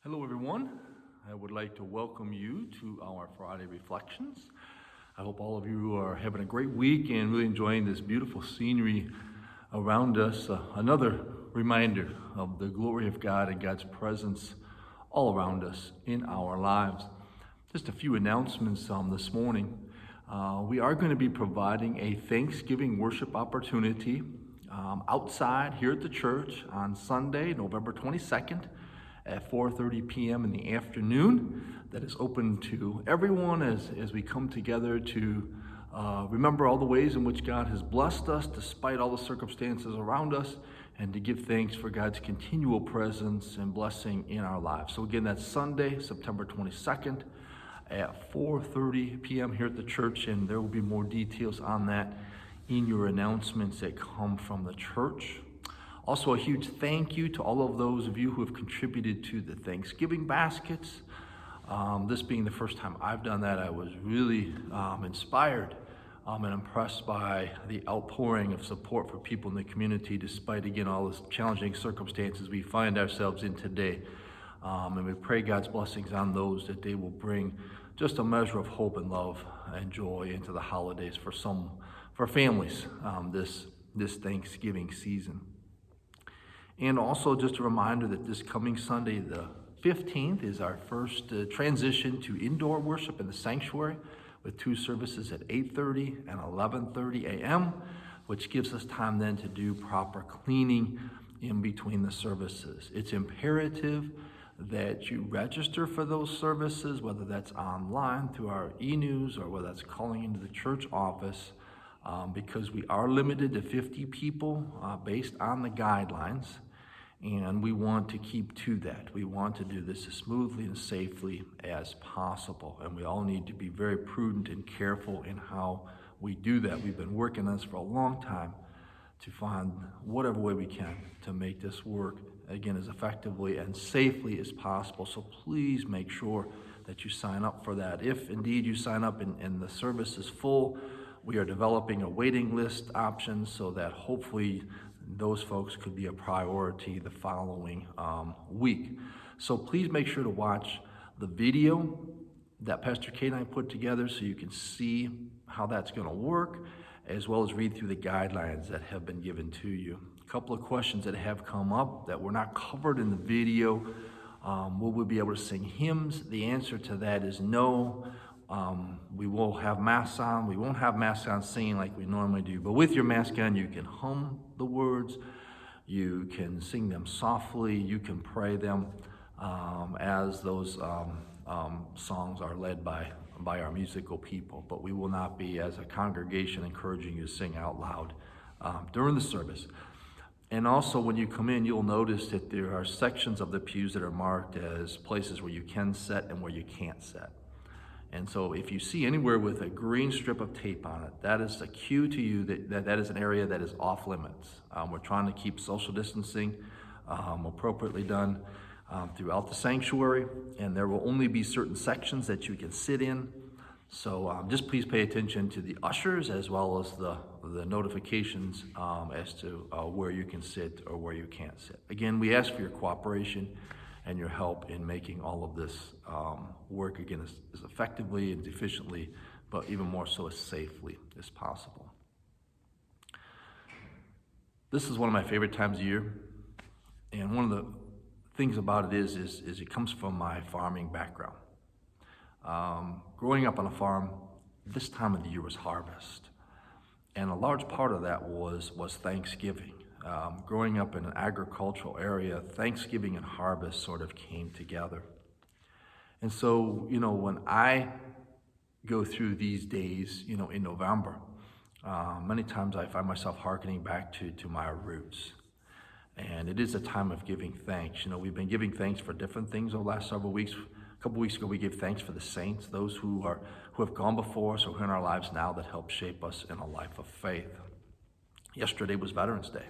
Hello, everyone. I would like to welcome you to our Friday Reflections. I hope all of you are having a great week and really enjoying this beautiful scenery around us. Another reminder of the glory of God and God's presence all around us in our lives. Just a few announcements this morning. We are going to be providing a Thanksgiving worship opportunity outside here at the church on Sunday, November 22nd. At 4:30 p.m. in the afternoon. That is open to everyone as we come together to remember all the ways in which God has blessed us despite all the circumstances around us, and to give thanks for God's continual presence and blessing in our lives. So again, that's Sunday, September 22nd at 4:30 p.m. here at the church, and there will be more details on that in your announcements that come from the church. Also, a huge thank you to all of those of you who have contributed to the Thanksgiving baskets. This being the first time I've done that, I was really inspired and impressed by the outpouring of support for people in the community, despite, again, all the challenging circumstances we find ourselves in today. And we pray God's blessings on those, that they will bring just a measure of hope and love and joy into the holidays for families this Thanksgiving season. And also just a reminder that this coming Sunday, the 15th, is our first transition to indoor worship in the sanctuary, with two services at 8:30 and 11:30 a.m., which gives us time then to do proper cleaning in between the services. It's imperative that you register for those services, whether that's online through our e-news or whether that's calling into the church office, because we are limited to 50 people based on the guidelines. And we want to keep to that. We want to do this as smoothly and safely as possible. And we all need to be very prudent and careful in how we do that. We've been working on this for a long time to find whatever way we can to make this work, again, as effectively and safely as possible. So please make sure that you sign up for that. If indeed you sign up and the service is full, we are developing a waiting list option so that hopefully those folks could be a priority the following week. So please make sure to watch the video that Pastor Kate and I put together so you can see how that's going to work, as well as read through the guidelines that have been given to you. A couple of questions that have come up that were not covered in the video. Will we be able to sing hymns? The answer to that is no. We will have masks on. We won't have masks on singing like we normally do. But with your mask on, you can hum the words. You can sing them softly. You can pray them as those songs are led by our musical people. But we will not be, as a congregation, encouraging you to sing out loud during the service. And also, when you come in, you'll notice that there are sections of the pews that are marked as places where you can sit and where you can't sit. And so if you see anywhere with a green strip of tape on it, that is a cue to you that is an area that is off limits. We're trying to keep social distancing appropriately done throughout the sanctuary, and there will only be certain sections that you can sit in. So just please pay attention to the ushers as well as the notifications as to where you can sit or where you can't sit. Again, we ask for your cooperation and your help in making all of this work, again, as effectively and efficiently, but even more so as safely as possible. This is one of my favorite times of year, and one of the things about it is it comes from my farming background. Growing up on a farm, this time of the year was harvest, and a large part of that was Thanksgiving. Growing up in an agricultural area, Thanksgiving and harvest sort of came together. And so, when I go through these days, in November, many times I find myself hearkening back to my roots. And it is a time of giving thanks. We've been giving thanks for different things over the last several weeks. A couple weeks ago, we gave thanks for the saints, those who have gone before us or who are in our lives now that help shape us in a life of faith. Yesterday was Veterans Day.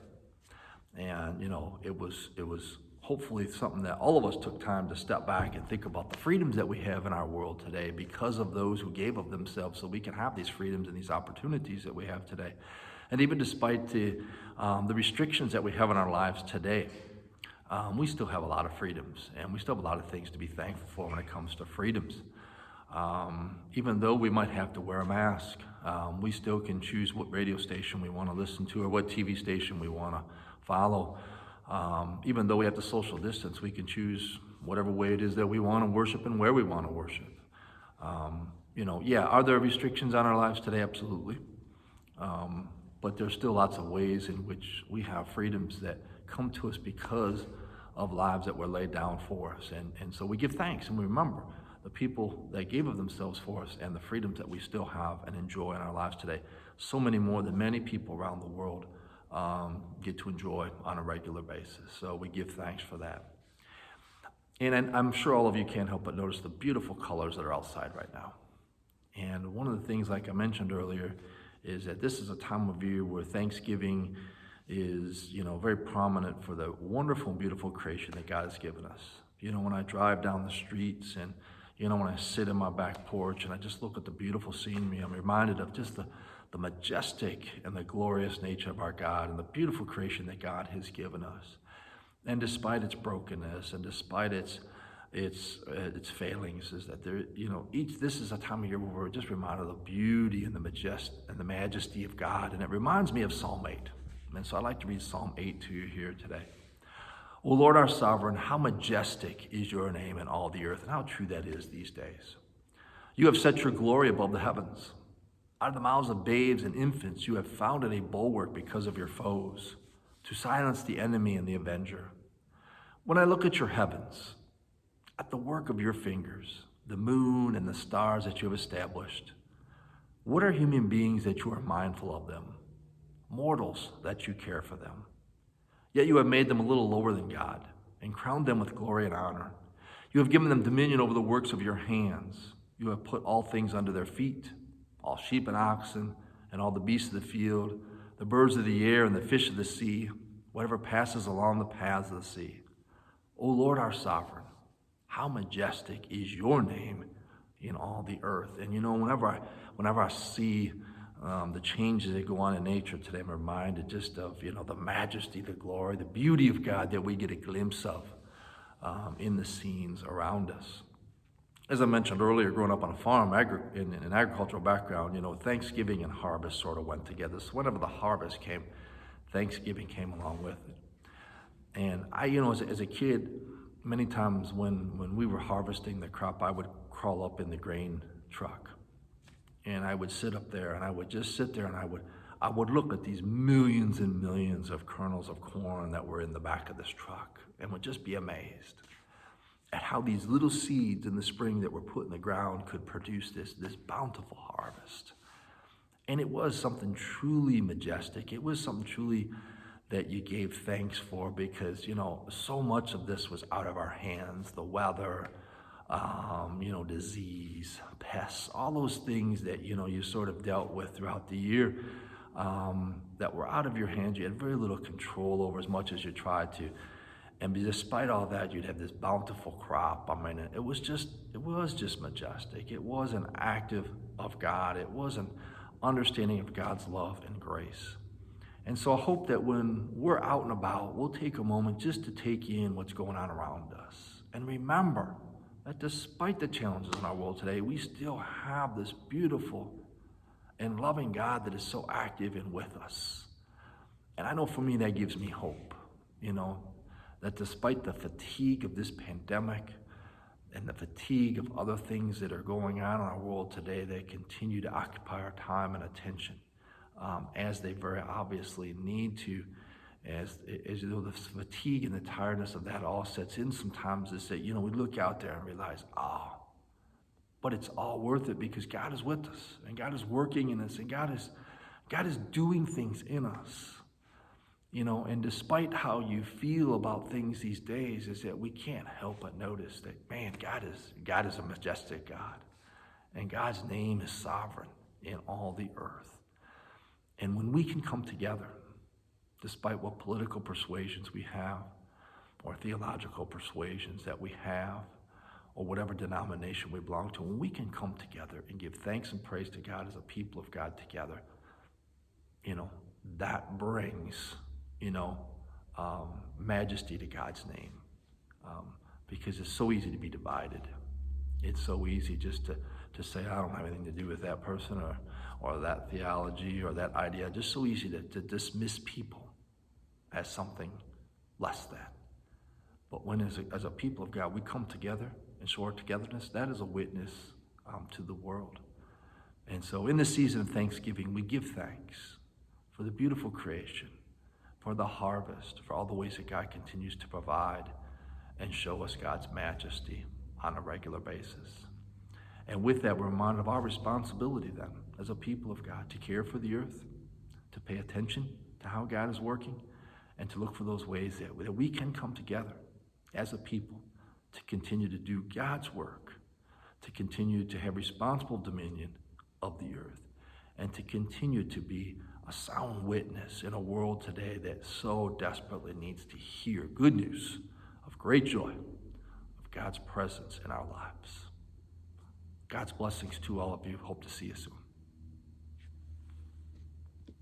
And, it was hopefully something that all of us took time to step back and think about the freedoms that we have in our world today because of those who gave of themselves so we can have these freedoms and these opportunities that we have today. And even despite the restrictions that we have in our lives today, we still have a lot of freedoms, and we still have a lot of things to be thankful for when it comes to freedoms. Even though we might have to wear a mask, we still can choose what radio station we want to listen to or what TV station we want to follow. Even though we have to social distance, we can choose whatever way it is that we want to worship and where we want to worship. Are there restrictions on our lives today? Absolutely. But there's still lots of ways in which we have freedoms that come to us because of lives that were laid down for us. And so we give thanks and we remember the people that gave of themselves for us and the freedoms that we still have and enjoy in our lives today. So many more than many people around the world get to enjoy on a regular basis. So we give thanks for that. And I'm sure all of you can't help but notice the beautiful colors that are outside right now. And one of the things, like I mentioned earlier, is that this is a time of year where Thanksgiving is, very prominent for the wonderful and beautiful creation that God has given us. When I drive down the streets and, when I sit in my back porch and I just look at the beautiful scenery, I'm reminded of just the majestic and the glorious nature of our God and the beautiful creation that God has given us. And despite its brokenness and despite its failings, is that this is a time of year where we're just reminded of the beauty and the majesty of God. And it reminds me of Psalm 8. And so I'd like to read Psalm 8 to you here today. O Lord, our sovereign, how majestic is your name in all the earth, and how true that is these days. You have set your glory above the heavens. Out of the mouths of babes and infants, you have founded a bulwark because of your foes, to silence the enemy and the avenger. When I look at your heavens, at the work of your fingers, the moon and the stars that you have established, what are human beings that you are mindful of them? Mortals that you care for them. Yet you have made them a little lower than God and crowned them with glory and honor. You have given them dominion over the works of your hands. You have put all things under their feet, all sheep and oxen and all the beasts of the field, the birds of the air and the fish of the sea, whatever passes along the paths of the sea. O Lord, our sovereign, how majestic is your name in all the earth. And whenever I see the changes that go on in nature today, I'm reminded just of, the majesty, the glory, the beauty of God that we get a glimpse of in the scenes around us. As I mentioned earlier, growing up on a farm, in an agricultural background, Thanksgiving and harvest sort of went together. So whenever the harvest came, Thanksgiving came along with it. And I, as a kid, many times when we were harvesting the crop, I would crawl up in the grain truck. And I would sit up there and I would just sit there and I would look at these millions and millions of kernels of corn that were in the back of this truck and would just be amazed at how these little seeds in the spring that were put in the ground could produce this bountiful harvest. And it was something truly majestic. It was something truly that you gave thanks for because, so much of this was out of our hands, the weather, disease, pests, all those things that, you sort of dealt with throughout the year that were out of your hands. You had very little control over as much as you tried to. And despite all that, you'd have this bountiful crop. I mean, it was just majestic. It was an act of God. It was an understanding of God's love and grace. And so I hope that when we're out and about, we'll take a moment just to take in what's going on around us. And remember that despite the challenges in our world today, we still have this beautiful and loving God that is so active and with us. And I know for me that gives me hope, that despite the fatigue of this pandemic and the fatigue of other things that are going on in our world today that continue to occupy our time and attention, as they very obviously need to, as the fatigue and the tiredness of that all sets in sometimes, is that, we look out there and realize, but it's all worth it because God is with us and God is working in us and God is doing things in us. And despite how you feel about things these days, is that we can't help but notice that, man, God is a majestic God. And God's name is sovereign in all the earth. And when we can come together, despite what political persuasions we have, or theological persuasions that we have, or whatever denomination we belong to, when we can come together and give thanks and praise to God as a people of God together, that brings, majesty to God's name, because it's so easy to be divided. It's so easy just to say, I don't have anything to do with that person or that theology or that idea. Just so easy to dismiss people as something less than. But when as a people of God, we come together and show our togetherness, that is a witness to the world. And so in the season of Thanksgiving, we give thanks for the beautiful creation, for the harvest, for all the ways that God continues to provide and show us God's majesty on a regular basis. And with that, we're reminded of our responsibility then, as a people of God, to care for the earth, to pay attention to how God is working, and to look for those ways that we can come together as a people to continue to do God's work, to continue to have responsible dominion of the earth, and to continue to be a sound witness in a world today that so desperately needs to hear good news of great joy, of God's presence in our lives. God's blessings to all of you. Hope to see you soon.